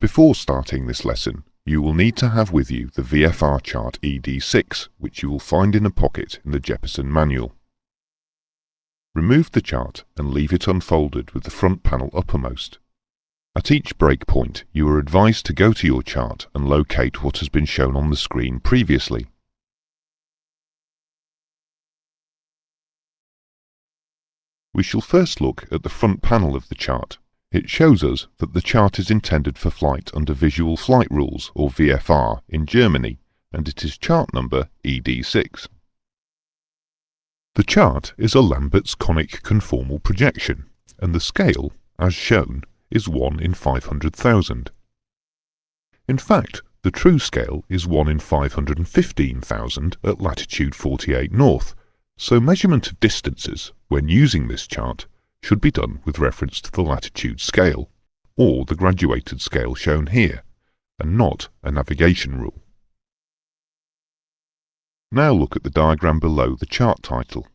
Before starting this lesson, you will need to have with you the VFR chart ED6, which you will find in a pocket in the Jeppesen manual. Remove the chart and leave it unfolded with the front panel uppermost. At each breakpoint, you are advised to go to your chart and locate what has been shown on the screen previously. We shall first look at the front panel of the chart. It shows us that the chart is intended for flight under Visual Flight Rules, or VFR, in Germany, and it is chart number ED6. The chart is a Lambert's conic conformal projection, and the scale, as shown, is 1 in 500,000. In fact, the true scale is 1 in 515,000 at latitude 48 north, so measurement of distances, when using this chart, should be done with reference to the latitude scale, or the graduated scale shown here, and not a navigation rule. Now look at the diagram below the chart title.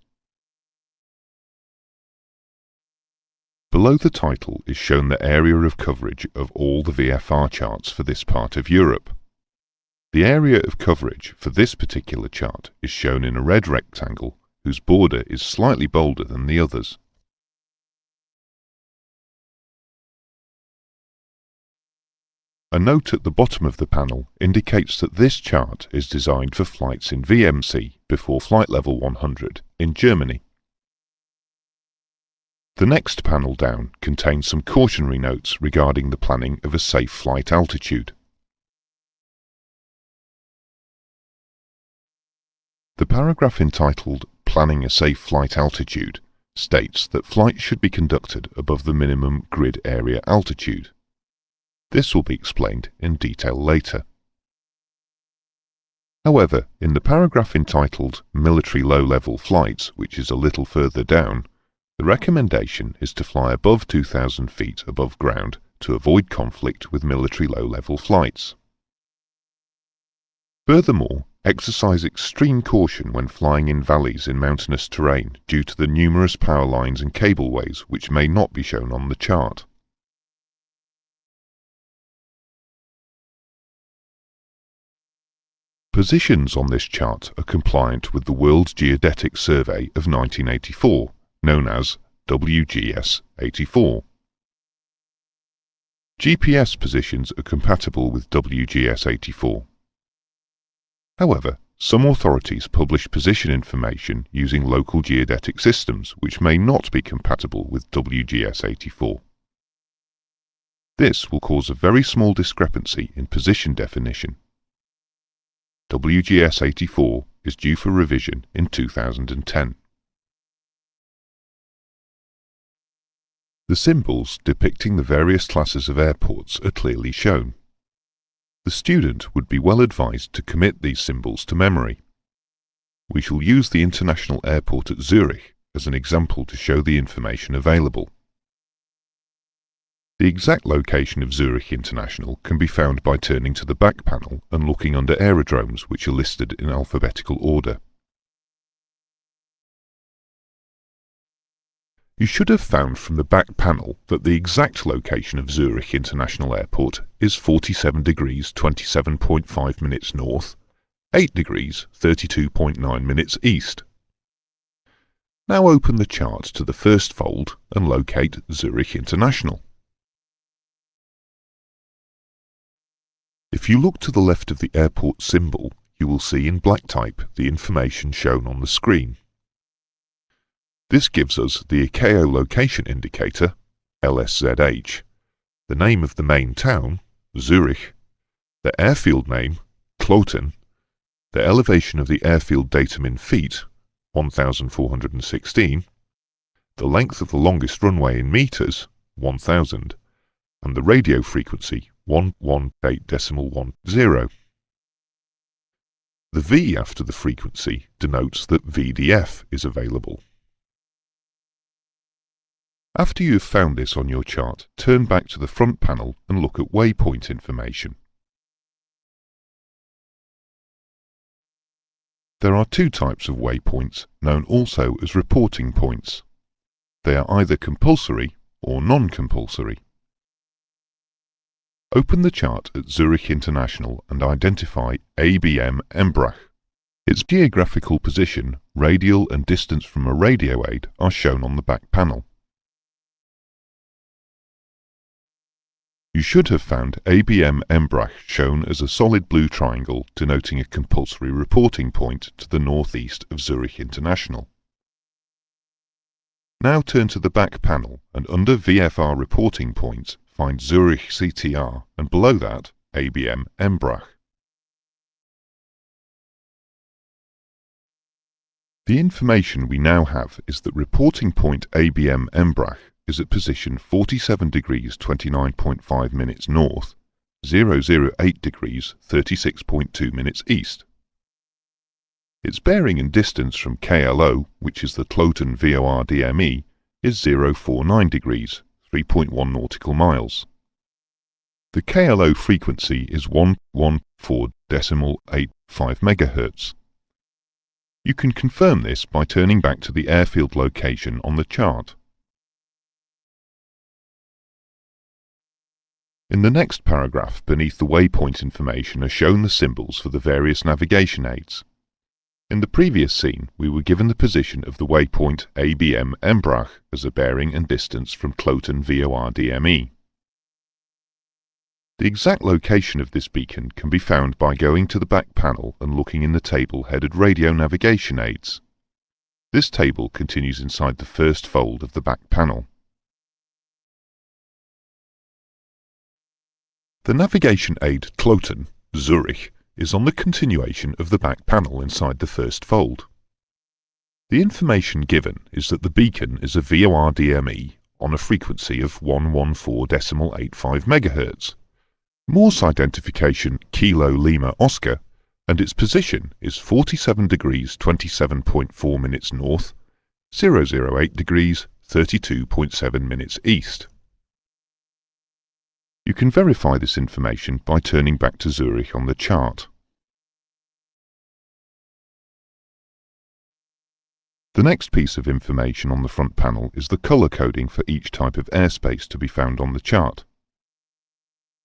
Below the title is shown the area of coverage of all the VFR charts for this part of Europe. The area of coverage for this particular chart is shown in a red rectangle whose border is slightly bolder than the others. A note at the bottom of the panel indicates that this chart is designed for flights in VMC before flight level 100 in Germany. The next panel down contains some cautionary notes regarding the planning of a safe flight altitude. The paragraph entitled Planning a Safe Flight Altitude states that flights should be conducted above the minimum grid area altitude. This will be explained in detail later. However, in the paragraph entitled Military Low-Level Flights, which is a little further down, the recommendation is to fly above 2,000 feet above ground to avoid conflict with military low-level flights. Furthermore, exercise extreme caution when flying in valleys in mountainous terrain due to the numerous power lines and cableways which may not be shown on the chart. Positions on this chart are compliant with the World Geodetic Survey of 1984, known as WGS 84. GPS positions are compatible with WGS 84. However, some authorities publish position information using local geodetic systems which may not be compatible with WGS 84. This will cause a very small discrepancy in position definition. WGS 84 is due for revision in 2010. The symbols depicting the various classes of airports are clearly shown. The student would be well advised to commit these symbols to memory. We shall use the International Airport at Zurich as an example to show the information available. The exact location of Zurich International can be found by turning to the back panel and looking under aerodromes which are listed in alphabetical order. You should have found from the back panel that the exact location of Zurich International Airport is 47 degrees 27.5 minutes north, 8 degrees 32.9 minutes east. Now open the chart to the first fold and locate Zurich International. If you look to the left of the airport symbol, you will see in black type the information shown on the screen. This gives us the ICAO location indicator, LSZH, the name of the main town, Zurich, the airfield name, Kloten, the elevation of the airfield datum in feet, 1,416, the length of the longest runway in meters, 1,000, and the radio frequency, 118.10. The V after the frequency denotes that VDF is available. After you have found this on your chart, turn back to the front panel and look at waypoint information. There are two types of waypoints, known also as reporting points. They are either compulsory or non-compulsory. Open the chart at Zurich International and identify ABM Embrach. Its geographical position, radial and distance from a radio aid are shown on the back panel. You should have found ABM Embrach shown as a solid blue triangle denoting a compulsory reporting point to the northeast of Zurich International. Now turn to the back panel and under VFR reporting points find Zurich CTR and below that ABM Embrach. The information we now have is that reporting point ABM Embrach is at position 47 degrees 29.5 minutes north, 008 degrees 36.2 minutes east. Its bearing and distance from KLO, which is the Cloten VOR DME, is 049 degrees, 3.1 nautical miles. The KLO frequency is 114.85 MHz. You can confirm this by turning back to the airfield location on the chart. In the next paragraph beneath the waypoint information are shown the symbols for the various navigation aids. In the previous scene, we were given the position of the waypoint ABM Embrach as a bearing and distance from Cloten VOR DME. The exact location of this beacon can be found by going to the back panel and looking in the table headed Radio Navigation Aids. This table continues inside the first fold of the back panel. The navigation aid Cloten, Zurich, is on the continuation of the back panel inside the first fold. The information given is that the beacon is a VOR DME on a frequency of 114.85 MHz. Morse identification Kilo Lima Oscar, and its position is 47 degrees 27.4 minutes north, 008 degrees 32.7 minutes east. You can verify this information by turning back to Zurich on the chart. The next piece of information on the front panel is the colour coding for each type of airspace to be found on the chart.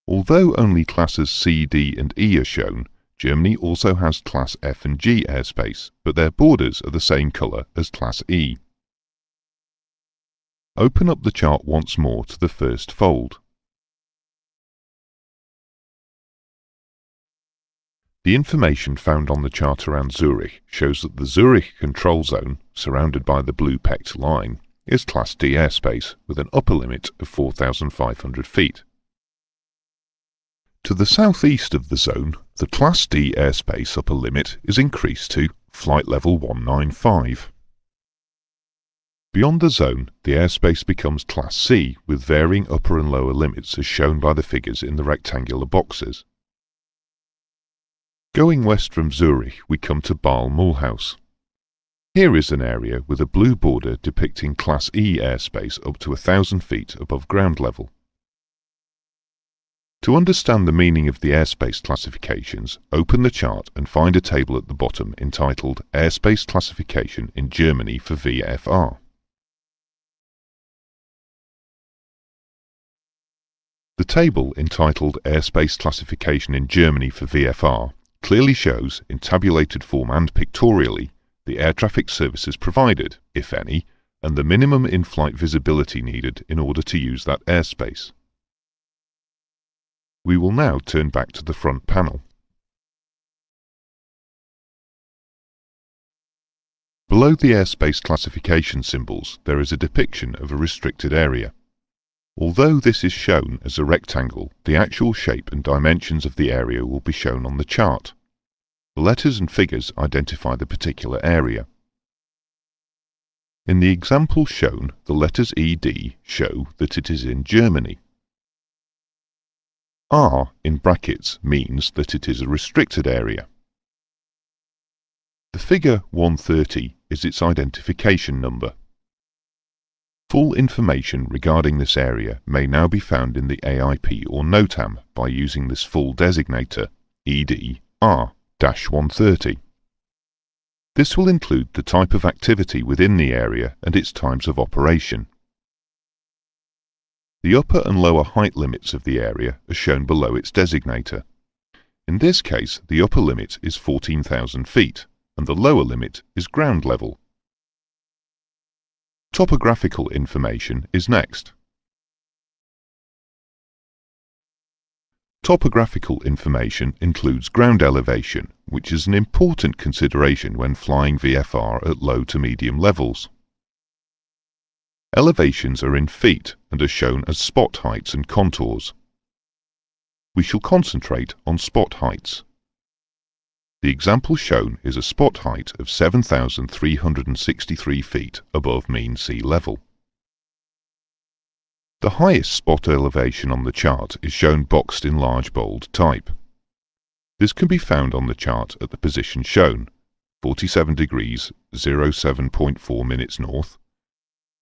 Although only classes C, D and E are shown, Germany also has Class F and G airspace, but their borders are the same colour as Class E. Open up the chart once more to the first fold. The information found on the chart around Zurich shows that the Zurich control zone, surrounded by the blue pecked line, is Class D airspace with an upper limit of 4,500 feet. To the southeast of the zone, the Class D airspace upper limit is increased to flight level 195. Beyond the zone, the airspace becomes Class C with varying upper and lower limits as shown by the figures in the rectangular boxes. Going west from Zurich, we come to Bâle-Mulhouse. Here is an area with a blue border depicting Class E airspace up to 1,000 feet above ground level. To understand the meaning of the airspace classifications, open the chart and find a table at the bottom entitled Airspace Classification in Germany for VFR. The table entitled Airspace Classification in Germany for VFR clearly shows, in tabulated form and pictorially, the air traffic services provided, if any, and the minimum in-flight visibility needed in order to use that airspace. We will now turn back to the front panel. Below the airspace classification symbols, there is a depiction of a restricted area. Although this is shown as a rectangle, the actual shape and dimensions of the area will be shown on the chart. The letters and figures identify the particular area. In the example shown, the letters ED show that it is in Germany. R in brackets means that it is a restricted area. The figure 130 is its identification number. Full information regarding this area may now be found in the AIP or NOTAM by using this full designator, ED R-130. This will include the type of activity within the area and its times of operation. The upper and lower height limits of the area are shown below its designator. In this case, the upper limit is 14,000 feet, and the lower limit is ground level. Topographical information is next. Topographical information includes ground elevation, which is an important consideration when flying VFR at low to medium levels. Elevations are in feet and are shown as spot heights and contours. We shall concentrate on spot heights. The example shown is a spot height of 7,363 feet above mean sea level. The highest spot elevation on the chart is shown boxed in large bold type. This can be found on the chart at the position shown, 47 degrees 07.4 minutes north,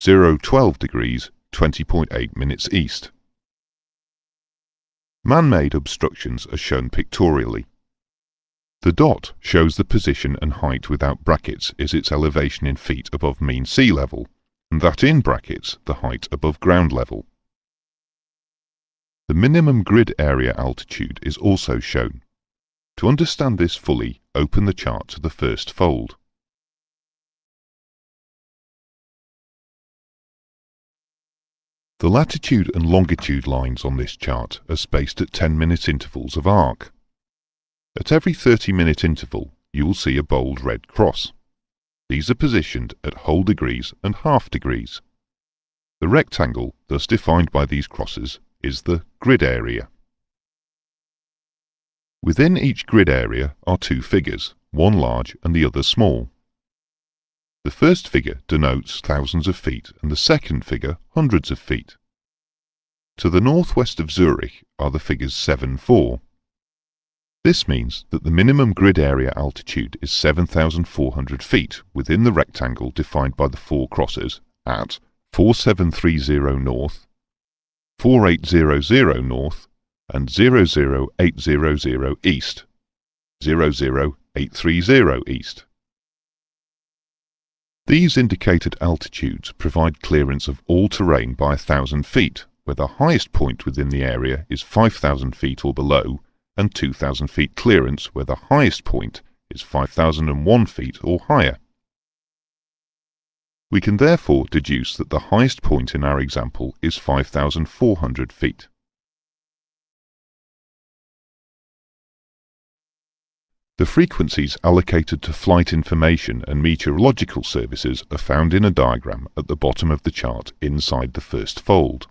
012 degrees 20.8 minutes east. Man-made obstructions are shown pictorially. The dot shows the position and height without brackets is its elevation in feet above mean sea level, and that in brackets the height above ground level. The minimum grid area altitude is also shown. To understand this fully, open the chart to the first fold. The latitude and longitude lines on this chart are spaced at 10-minute intervals of arc. At every 30-minute interval, you will see a bold red cross. These are positioned at whole degrees and half degrees. The rectangle, thus defined by these crosses, is the grid area. Within each grid area are two figures, one large and the other small. The first figure denotes thousands of feet and the second figure hundreds of feet. To the northwest of Zurich are the figures 7-4. This means that the minimum grid area altitude is 7,400 feet within the rectangle defined by the four crosses at 4730 north, 4800 north and 00800 east, 00830 east. These indicated altitudes provide clearance of all terrain by 1,000 feet, where the highest point within the area is 5,000 feet or below, and 2,000 feet clearance where the highest point is 5,001 feet or higher. We can therefore deduce that the highest point in our example is 5,400 feet. The frequencies allocated to flight information and meteorological services are found in a diagram at the bottom of the chart inside the first fold.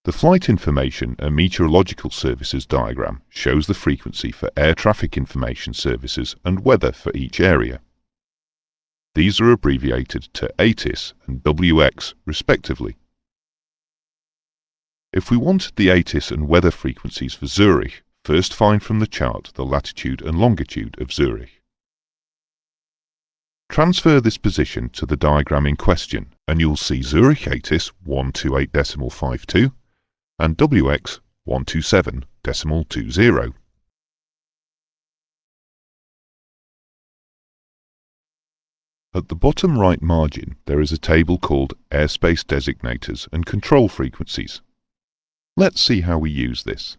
The Flight Information and Meteorological Services diagram shows the frequency for air traffic information services and weather for each area. These are abbreviated to ATIS and WX respectively. If we wanted the ATIS and weather frequencies for Zurich, first find from the chart the latitude and longitude of Zurich. Transfer this position to the diagram in question and you'll see Zurich ATIS 128.52 and WX 127.20. At the bottom right margin there is a table called Airspace Designators and Control Frequencies. Let's see how we use this.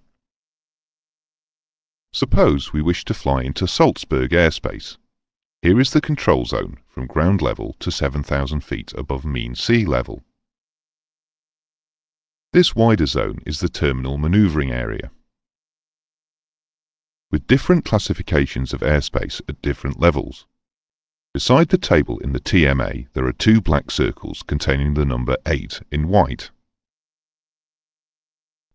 Suppose we wish to fly into Salzburg airspace. Here is the control zone from ground level to 7,000 feet above mean sea level. This wider zone is the terminal maneuvering area. With different classifications of airspace at different levels. Beside the table in the TMA there are two black circles containing the number 8 in white.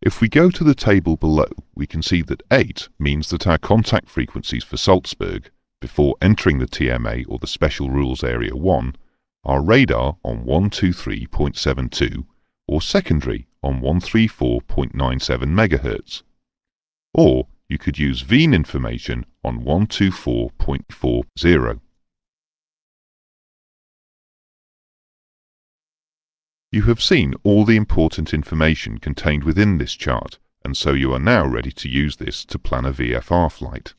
If we go to the table below, we can see that 8 means that our contact frequencies for Salzburg, before entering the TMA or the Special Rules Area 1, are radar on 123.72 or secondary on 134.97 MHz. Or you could use VEAN information on 124.40. You have seen all the important information contained within this chart, and so you are now ready to use this to plan a VFR flight.